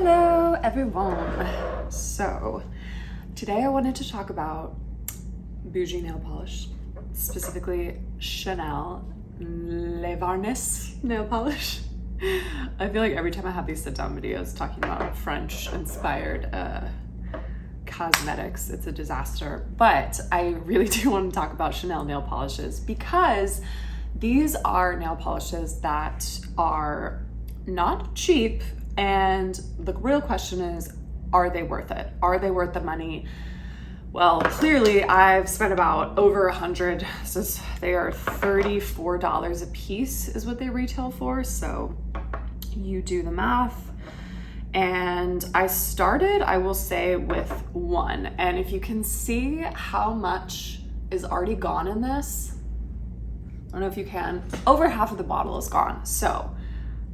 Hello everyone. So today I wanted to talk about bougie nail polish, specifically Chanel Le Varnis nail polish. I feel like every time I have these sit down videos talking about French inspired cosmetics, it's a disaster. But I really do want to talk about Chanel nail polishes because these are nail polishes that are not cheap. And the real question is, are they worth it? Are they worth the money? Well, clearly I've spent about over $100 since they are $34 a piece is what they retail for. So you do the math. And I started, I will say, with one. And if you can see how much is already gone in this, I don't know if you can, over half of the bottle is gone. So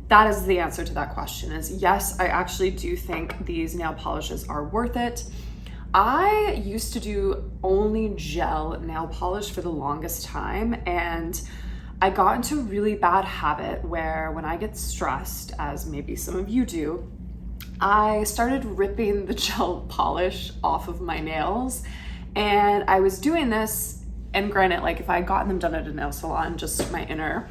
that is the answer to that question is yes, I actually do think these nail polishes are worth it. I used to do only gel nail polish for the longest time, and I got into a really bad habit where when I get stressed, as maybe some of you do, I started ripping the gel polish off of my nails. And I was doing this, and granted, like if I had gotten them done at a nail salon, just my inner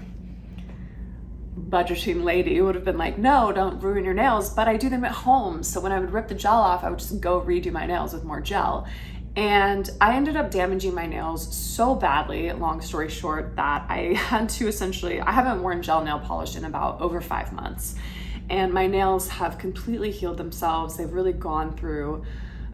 budgeting lady would have been like, no, don't ruin your nails, but I do them at home. So when I would rip the gel off, I would just go redo my nails with more gel. And I ended up damaging my nails so badly, long story short, that I had to essentially, I haven't worn gel nail polish in about over 5 months. And my nails have completely healed themselves. They've really gone through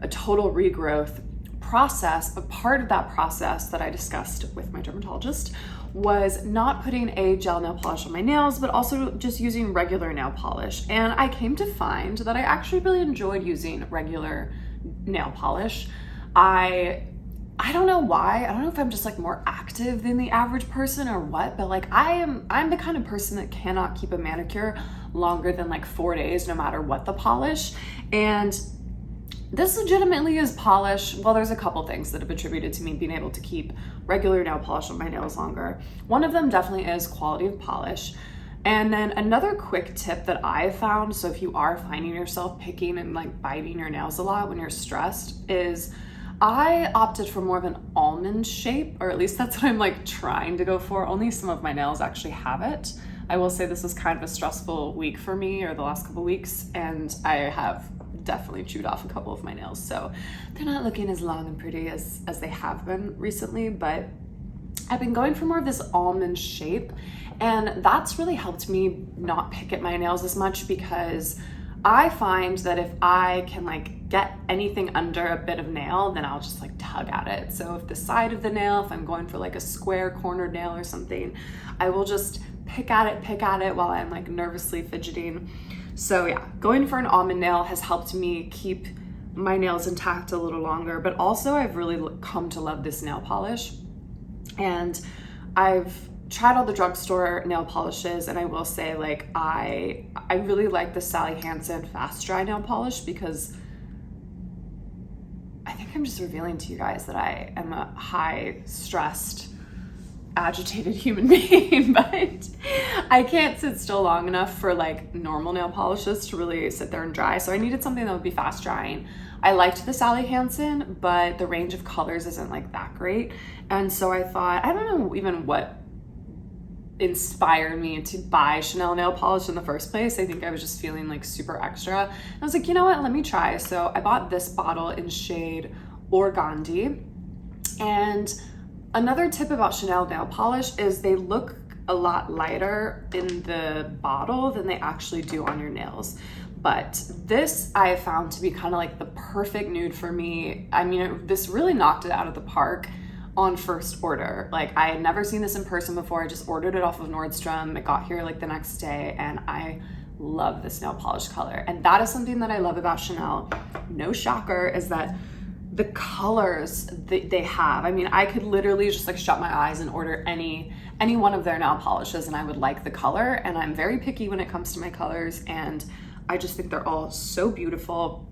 a total regrowth process. But part of that process that I discussed with my dermatologist was not putting a gel nail polish on my nails, but also just using regular nail polish. And I came to find that I actually really enjoyed using regular nail polish. I don't know why. I don't know if I'm just like more active than the average person or what, but like I'm the kind of person that cannot keep a manicure longer than like 4 days, no matter what the polish. And this legitimately is polish. Well, there's a couple things that have attributed to me being able to keep regular nail polish on my nails longer. One of them definitely is quality of polish. And then another quick tip that I found, so if you are finding yourself picking and like biting your nails a lot when you're stressed, is I opted for more of an almond shape, or at least that's what I'm like trying to go for. Only some of my nails actually have it. I will say this was kind of a stressful week for me, or the last couple weeks, and I have definitely chewed off a couple of my nails, so they're not looking as long and pretty as they have been recently. But I've been going for more of this almond shape, and that's really helped me not pick at my nails as much, because I find that if I can like get anything under a bit of nail, then I'll just like tug at it. So if the side of the nail, if I'm going for like a square cornered nail or something, I will just pick at it while I'm like nervously fidgeting. So yeah, going for an almond nail has helped me keep my nails intact a little longer, but also I've really come to love this nail polish. And I've tried all the drugstore nail polishes, and I will say like I really like the Sally Hansen Fast Dry nail polish, because I think I'm just revealing to you guys that I am a high stressed, agitated human being, but I can't sit still long enough for like normal nail polishes to really sit there and dry. So I needed something that would be fast drying. I liked the Sally Hansen, but the range of colors isn't like that great. And so I thought, I don't know even what inspired me to buy Chanel nail polish in the first place. I think I was just feeling like super extra. And I was like, you know what, let me try. So I bought this bottle in shade Organdie. And another tip about Chanel nail polish is they look a lot lighter in the bottle than they actually do on your nails. But this I have found to be kind of like the perfect nude for me. I mean, this really knocked it out of the park on first order. Like I had never seen this in person before. I just ordered it off of Nordstrom. It got here like the next day, and I love this nail polish color. And that is something that I love about Chanel. No shocker, is that the colors that they have. I mean, I could literally just like shut my eyes and order any one of their nail polishes and I would like the color. And I'm very picky when it comes to my colors, and I just think they're all so beautiful.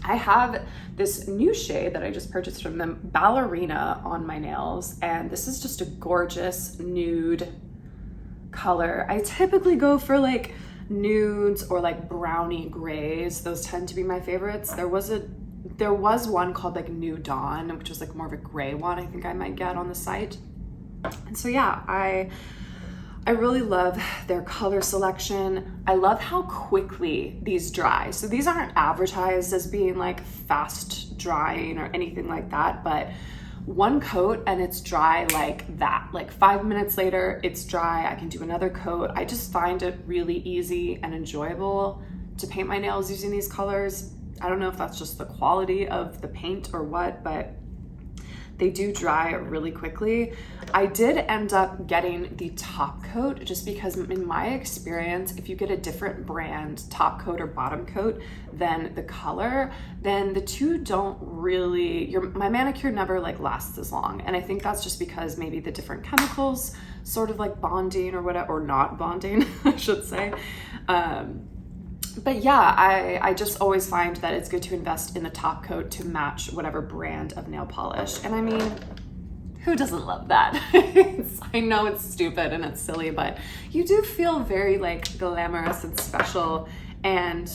I have this new shade that I just purchased from them, Ballerina, on my nails, and this is just a gorgeous nude color. I typically go for like nudes or like brownie grays. Those tend to be my favorites. There was one called like New Dawn, which was like more of a gray one I think I might get on the site. And so yeah, I really love their color selection. I love how quickly these dry. So these aren't advertised as being like fast drying or anything like that, but one coat and it's dry like that. Like 5 minutes later, it's dry. I can do another coat. I just find it really easy and enjoyable to paint my nails using these colors. I don't know if that's just the quality of the paint or what, but they do dry really quickly. I did end up getting the top coat just because in my experience, if you get a different brand top coat or bottom coat than the color, then the two don't really, my manicure never like lasts as long. And I think that's just because maybe the different chemicals sort of like bonding or whatever, or not bonding, I should say. But yeah, I just always find that it's good to invest in the top coat to match whatever brand of nail polish. And I mean, who doesn't love that? I know it's stupid and it's silly, but you do feel very like glamorous and special. And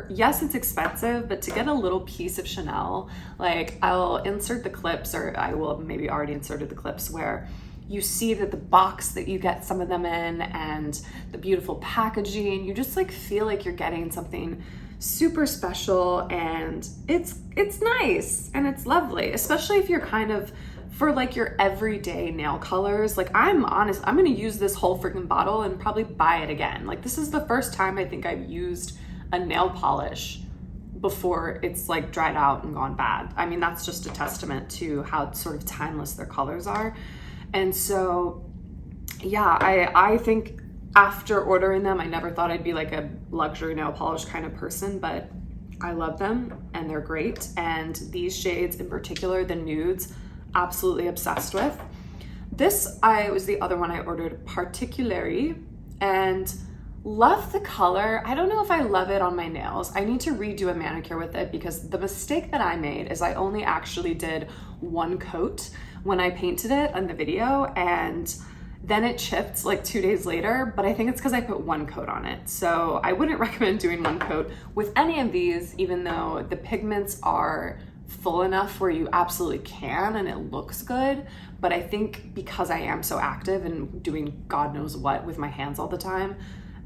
yes, it's expensive, but to get a little piece of Chanel, like I'll insert the clips, or I will maybe already inserted the clips where you see that the box that you get some of them in and the beautiful packaging, you just like feel like you're getting something super special, and it's nice and it's lovely, especially if you're kind of for like your everyday nail colors. Like I'm honest, I'm gonna use this whole freaking bottle and probably buy it again. Like this is the first time I think I've used a nail polish before it's like dried out and gone bad. I mean, that's just a testament to how sort of timeless their colors are. And so, yeah, I think after ordering them, I never thought I'd be like a luxury nail polish kind of person, but I love them and they're great. And these shades in particular, the nudes, absolutely obsessed with. This was the other one I ordered, Particularly, and love the color. I don't know if I love it on my nails. I need to redo a manicure with it because the mistake that I made is I only actually did one coat when I painted it on the video, and then it chipped like 2 days later, but I think it's because I put one coat on it. So I wouldn't recommend doing one coat with any of these, even though the pigments are full enough where you absolutely can and it looks good. But I think because I am so active and doing God knows what with my hands all the time,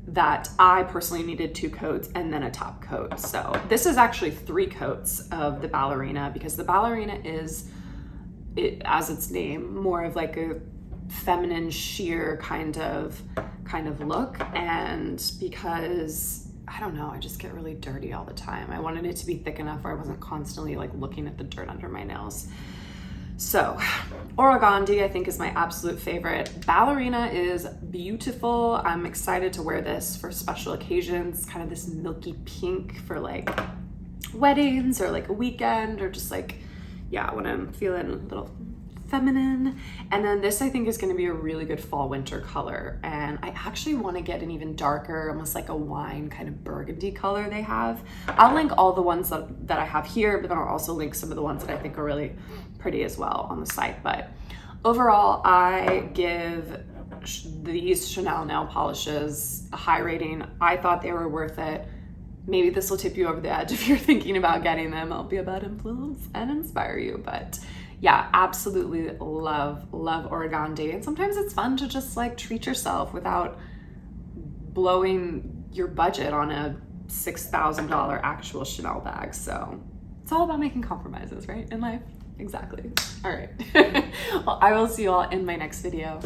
that I personally needed 2 coats and then a top coat. So this is actually 3 coats of the Ballerina, because the Ballerina is, as its name, more of like a feminine sheer kind of look. And because I don't know, I just get really dirty all the time, I wanted it to be thick enough where I wasn't constantly like looking at the dirt under my nails. So Organdi I think is my absolute favorite. Ballerina is beautiful. I'm excited to wear this for special occasions, kind of this milky pink for like weddings or like a weekend, or just like, yeah, when I'm feeling a little feminine. And then this I think is going to be a really good fall winter color, and I actually want to get an even darker, almost like a wine kind of burgundy color they have. I'll link all the ones that I have here, but then I'll also link some of the ones that I think are really pretty as well on the site. But overall, I give these Chanel nail polishes a high rating. I thought they were worth it. Maybe this will tip you over the edge if you're thinking about getting them. I'll be a bad influence and inspire you. But yeah, absolutely love Organdi. And sometimes it's fun to just like treat yourself without blowing your budget on a $6,000 actual Chanel bag. So it's all about making compromises, right, in life? Exactly. All right. Well, I will see you all in my next video.